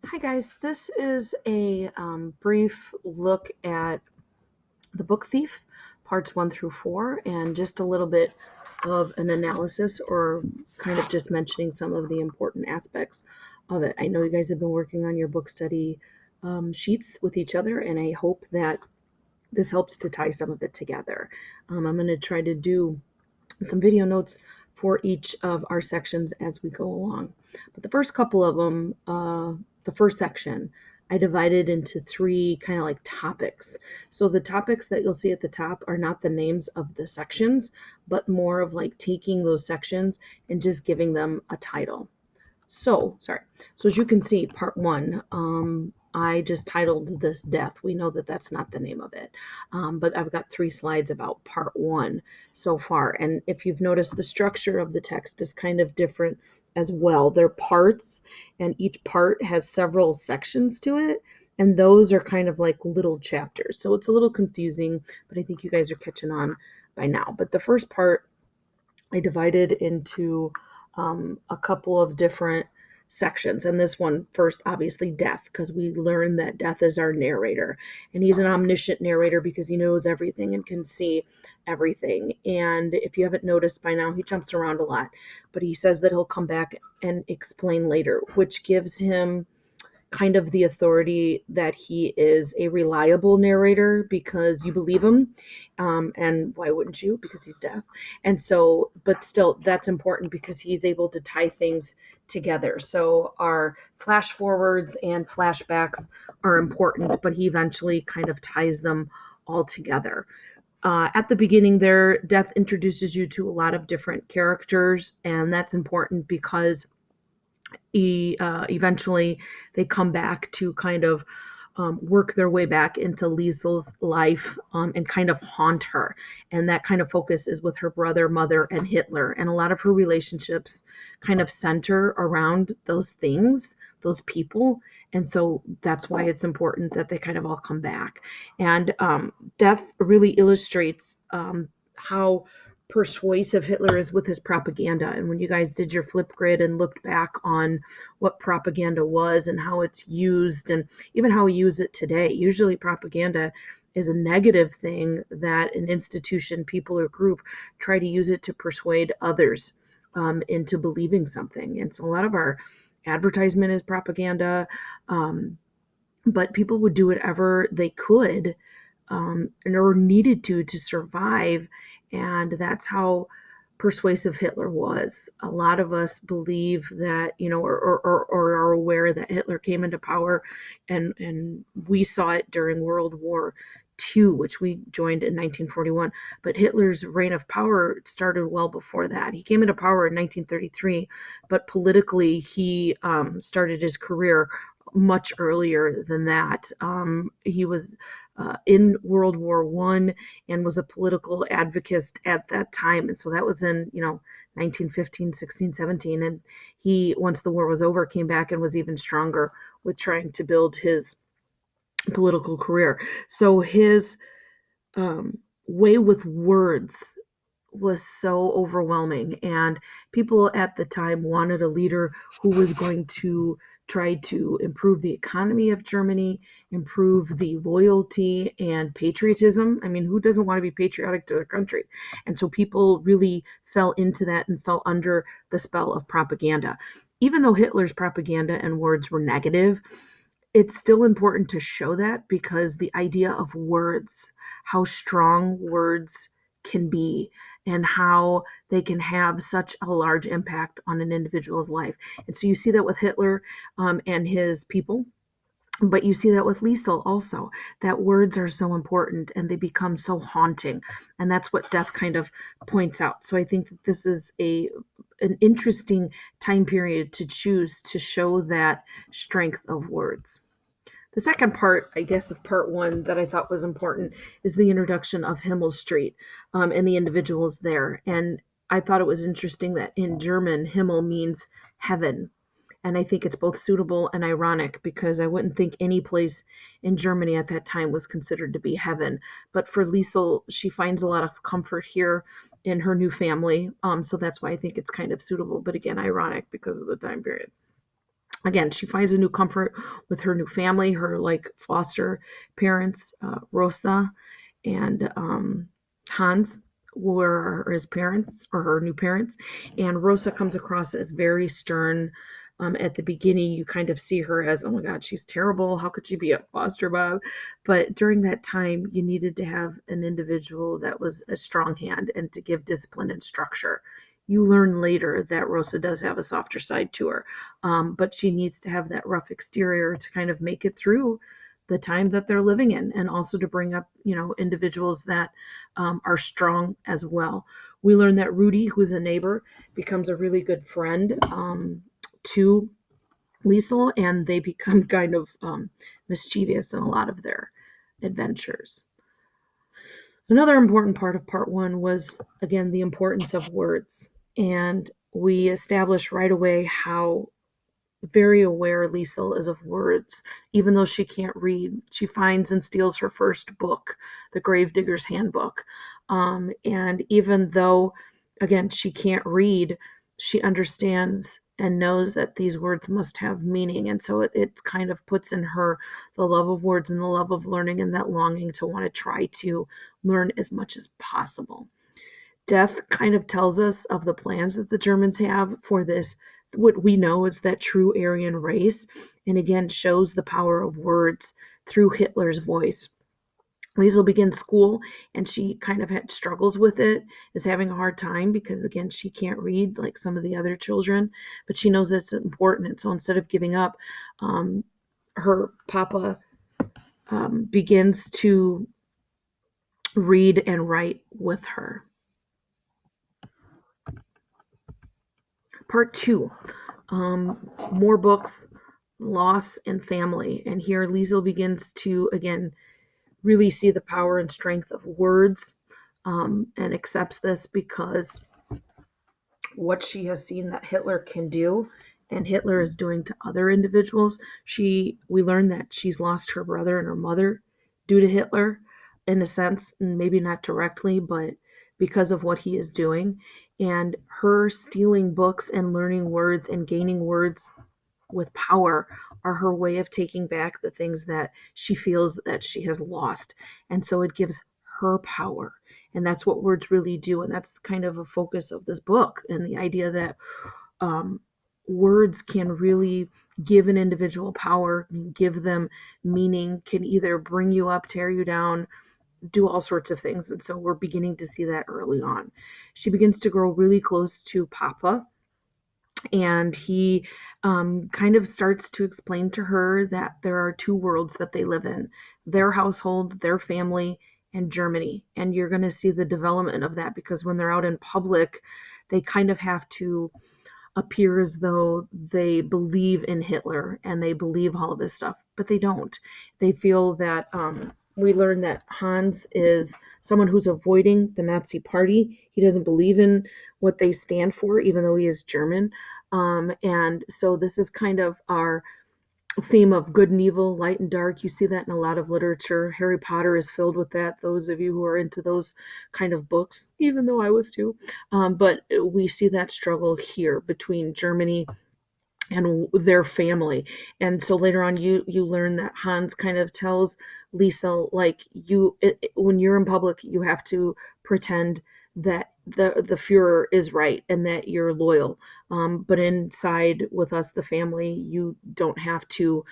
Hi, guys. This is a brief look at The Book Thief, parts 1 through 4, and just a little bit of an analysis or kind of just mentioning some of the important aspects of it. I know you guys have been working on your book study sheets with each other, and I hope that this helps to tie some of it together. I'm going to try to do some video notes for each of our sections as we go along. But the first couple of them, the first section, I divided into three kind of like topics. So the topics that you'll see at the top are not the names of the sections, but more of like taking those sections and just giving them a title. So, sorry. So as you can see, part one, I just titled this Death. We know that that's not the name of it. But I've got 3 slides about part one so far. And if you've noticed, the structure of the text is kind of different as well. They're parts, and each part has several sections to it. And those are kind of like little chapters. So it's a little confusing, but I think you guys are catching on by now. But the first part I divided into a couple of different sections. And this one first, obviously, death, because we learn that death is our narrator. And he's an omniscient narrator because he knows everything and can see everything. And if you haven't noticed by now, he jumps around a lot. But he says that he'll come back and explain later, which gives him kind of the authority that he is a reliable narrator because you believe him. And why wouldn't you? Because he's deaf. And so, but still, that's important because he's able to tie things together. So our flash forwards and flashbacks are important, but he eventually kind of ties them all together. At the beginning, there, Death introduces you to a lot of different characters, and that's important because eventually they come back to kind of work their way back into Liesel's life and kind of haunt her. And that kind of focus is with her brother, mother, and Hitler. And a lot of her relationships kind of center around those things, those people. And so that's why it's important that they kind of all come back. And Death really illustrates how persuasive Hitler is with his propaganda. And when you guys did your flip grid and looked back on what propaganda was and how it's used and even how we use it today, usually propaganda is a negative thing that an institution, people, or group try to use it to persuade others into believing something. And so a lot of our advertisement is propaganda, but people would do whatever they could or needed to survive. And that's how persuasive Hitler was. A lot of us believe that, or are aware that Hitler came into power, and we saw it during World War II, which we joined in 1941. But Hitler's reign of power started well before that. He came into power in 1933, but politically, he started his career much earlier than that. He was in World War One and was a political advocate at that time. And so that was in, 1915, 16, 17. And he, once the war was over, came back and was even stronger with trying to build his political career. So his way with words was so overwhelming, and people at the time wanted a leader who was going to try to improve the economy of Germany, improve the loyalty and patriotism. I mean, who doesn't want to be patriotic to their country? And so people really fell into that and fell under the spell of propaganda. Even though Hitler's propaganda and words were negative, it's still important to show that because the idea of words, how strong words can be, and how they can have such a large impact on an individual's life. And so you see that with Hitler and his people, but you see that with Liesel also, that words are so important and they become so haunting. And that's what Death kind of points out. So I think that this is an interesting time period to choose to show that strength of words. The second part, I guess, of part one that I thought was important is the introduction of Himmel Street and the individuals there. And I thought it was interesting that in German, Himmel means heaven. And I think it's both suitable and ironic because I wouldn't think any place in Germany at that time was considered to be heaven. But for Liesel, she finds a lot of comfort here in her new family. So that's why I think it's kind of suitable, but again, ironic because of the time period. Again, she finds a new comfort with her new family, her like foster parents, Rosa and Hans were his parents or her new parents. And Rosa comes across as very stern. At the beginning, you kind of see her as, oh my God, she's terrible. How could she be a foster mom? But during that time, you needed to have an individual that was a strong hand and to give discipline and structure. You learn later that Rosa does have a softer side to her, but she needs to have that rough exterior to kind of make it through the time that they're living in, and also to bring up, individuals that are strong as well. We learn that Rudy, who's a neighbor, becomes a really good friend to Liesel, and they become kind of mischievous in a lot of their adventures. Another important part of part one was, again, the importance of words. And we established right away how very aware Liesel is of words. Even though she can't read, she finds and steals her first book, The Gravedigger's Handbook. And even though, again, she can't read, she understands and knows that these words must have meaning. And so it kind of puts in her the love of words and the love of learning and that longing to want to try to learn as much as possible. Death kind of tells us of the plans that the Germans have for this, what we know is that true Aryan race, and again shows the power of words through Hitler's voice. Liesel begins school and she kind of had struggles with it, is having a hard time because, again, she can't read like some of the other children, but she knows that it's important. And so instead of giving up, her papa begins to read and write with her. Part two, more books, loss, and family. And here Liesel begins to, again, really see the power and strength of words, and accepts this because what she has seen that Hitler can do and Hitler is doing to other individuals. We learn that she's lost her brother and her mother due to Hitler, in a sense, and maybe not directly, but because of what he is doing. And her stealing books and learning words and gaining words with power are her way of taking back the things that she feels that she has lost. And so it gives her power. And that's what words really do. And that's kind of a focus of this book, and the idea that words can really give an individual power, give them meaning, can either bring you up, tear you down, do all sorts of things. And so we're beginning to see that early on. She begins to grow really close to Papa, and he kind of starts to explain to her that there are two worlds that they live in: their household, their family, and Germany. And you're going to see the development of that, because when they're out in public, they kind of have to appear as though they believe in Hitler and they believe all of this stuff, but they don't. They feel that we learn that Hans is someone who's avoiding the Nazi party. He doesn't believe in what they stand for, even though he is German. And so this is kind of our theme of good and evil, light and dark. You see that in a lot of literature. Harry Potter is filled with that, those of you who are into those kind of books, even though I was too. But we see that struggle here between Germany and their family. And so later on, you learn that Hans kind of tells Lisa, like, when you're in public, you have to pretend that the Fuhrer is right and that you're loyal. But inside with us, the family, you don't have to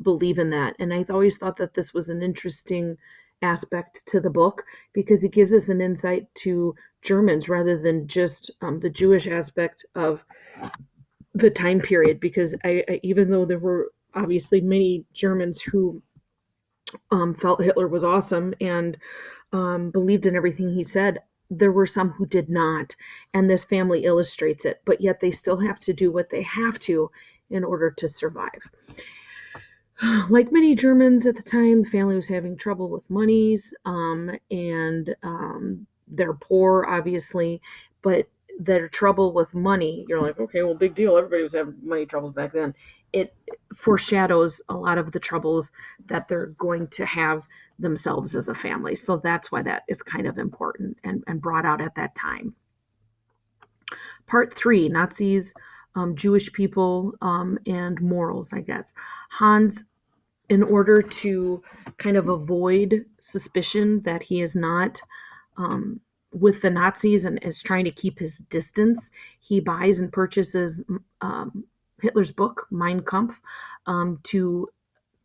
believe in that. And I always thought that this was an interesting aspect to the book, because it gives us an insight to Germans rather than just the Jewish aspect of the time period. Because even though there were obviously many Germans who felt Hitler was awesome and believed in everything he said, there were some who did not, and this family illustrates it. But yet they still have to do what they have to in order to survive. Like many Germans at the time, the family was having trouble with monies, and they're poor, obviously, but their trouble with money, you're like, okay, well, big deal. Everybody was having money troubles back then. It foreshadows a lot of the troubles that they're going to have themselves as a family. So that's why that is kind of important and brought out at that time. Part three, Nazis Jewish people, and morals, I guess. Hans, in order to kind of avoid suspicion that he is not um, with the Nazis and is trying to keep his distance, he buys and purchases Hitler's book, Mein Kampf, to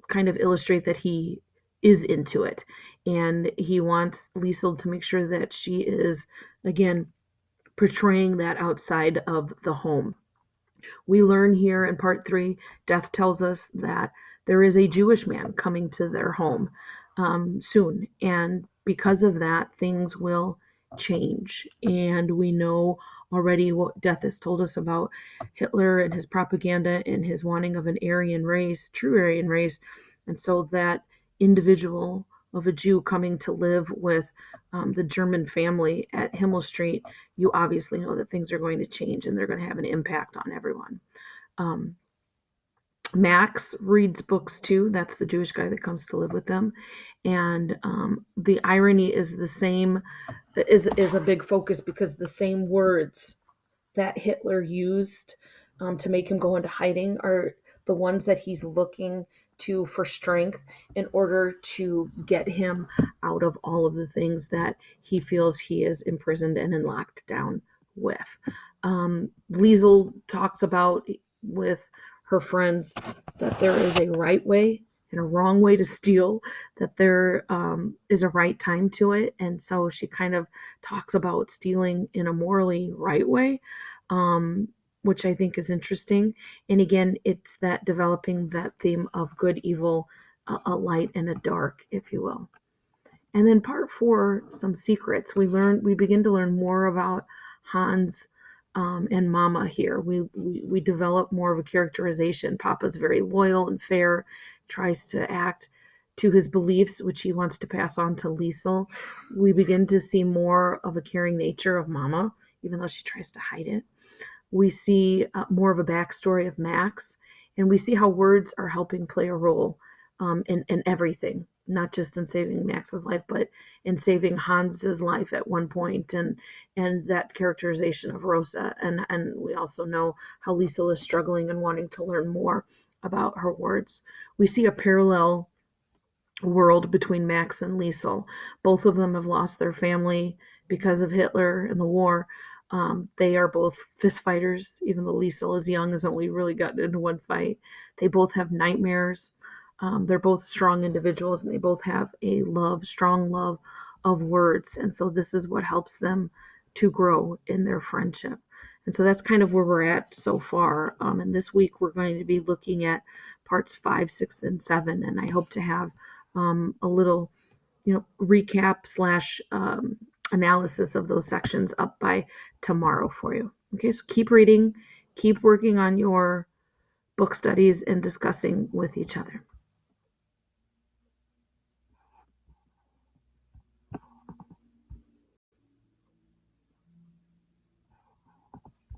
kind of illustrate that he is into it. And he wants Liesel to make sure that she is, again, portraying that outside of the home. We learn here in part 3, Death tells us that there is a Jewish man coming to their home soon. And because of that, things will change. And we know already what Death has told us about Hitler and his propaganda and his wanting of an Aryan race, true Aryan race. And so that individual of a Jew coming to live with the German family at Himmel Street, you obviously know that things are going to change and they're going to have an impact on everyone. Um, Max reads books too. That's the Jewish guy that comes to live with them. And the irony is the same, is a big focus because the same words that Hitler used to make him go into hiding are the ones that he's looking to for strength in order to get him out of all of the things that he feels he is imprisoned and locked down with. Liesel talks about with her friends that there is a right way and a wrong way to steal, that there is a right time to it. And so she kind of talks about stealing in a morally right way, which I think is interesting. And again, it's that developing that theme of good, evil, a light and a dark, if you will. And then part 4, some secrets. We begin to learn more about Hans and Mama here. We develop more of a characterization. Papa's very loyal and fair, tries to act to his beliefs, which he wants to pass on to Liesel. We begin to see more of a caring nature of Mama, even though she tries to hide it. We see more of a backstory of Max, and we see how words are helping play a role in everything, not just in saving Max's life, but in saving Hans's life at one point, and that characterization of Rosa. And we also know how Liesel is struggling and wanting to learn more about her words. We see a parallel world between Max and Liesel. Both of them have lost their family because of Hitler and the war. They are both fist fighters, even though Liesel is young, has only really gotten into one fight. They both have nightmares. They're both strong individuals, and they both have a strong love of words. And so this is what helps them to grow in their friendship. And so that's kind of where we're at so far. And this week we're going to be looking at parts 5, 6, and 7. And I hope to have a little, recap / analysis of those sections up by tomorrow for you. Okay, so keep reading, keep working on your book studies and discussing with each other.